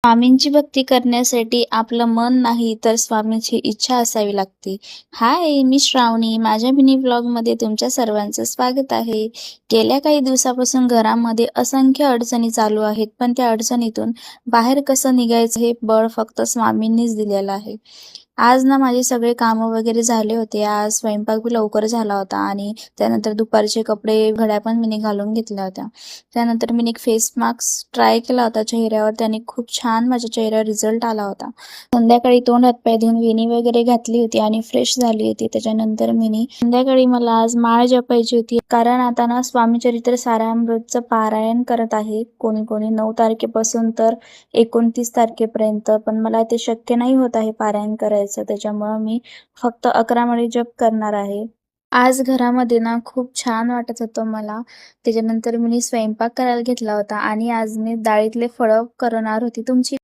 स्वामींची भक्ती करण्यासाठी आपलं मन नाही तर स्वामींची इच्छा असावी लागते. हाय, मी श्रावणी. माझ्या मिनी ब्लॉगमध्ये तुमच्या सर्वांचं स्वागत आहे. गेल्या काही दिवसापासून घरामध्ये असंख्य अडचणी चालू आहेत, पण त्या अडचणीतून बाहेर कसं निघायचं हे बळ फक्त स्वामींनीच दिलेलं आहे. आज ना माझे सगळे कामं वगैरे झाले होते. आज स्वयंपाक बी लवकर झाला होता आणि त्यानंतर दुपारचे कपडे, घड्या पण मी घालून घेतल्या होत्या. त्यानंतर मी एक फेस मास्क ट्राय केला होता चेहऱ्यावर. त्याने खूप छान माझ्या चेहऱ्यावर रिझल्ट आला होता. संध्याकाळी तोंड हातपाय धुवून वेणी वगैरे घातली होती आणि फ्रेश झाली होती. त्याच्यानंतर संध्याकाळी मला आज माळ जपायची होती, कारण आता ना स्वामीचरित्र सारामृतचं पारायण करत आहे. कोणी कोणी 9 तारखेपासून तर 29 तारखेपर्यंत, पण मला ते शक्य नाही होत आहे पारायण करायचं. त्याच्यामुळं मी फक्त 11 माळी जप करणार आहे. आज घरामध्ये ना खूप छान वाटत होतं मला. त्याच्यानंतर मी स्वयंपाक करायला घेतला होता आणि आज मी डाळीतले फळं करणार होती. तुमची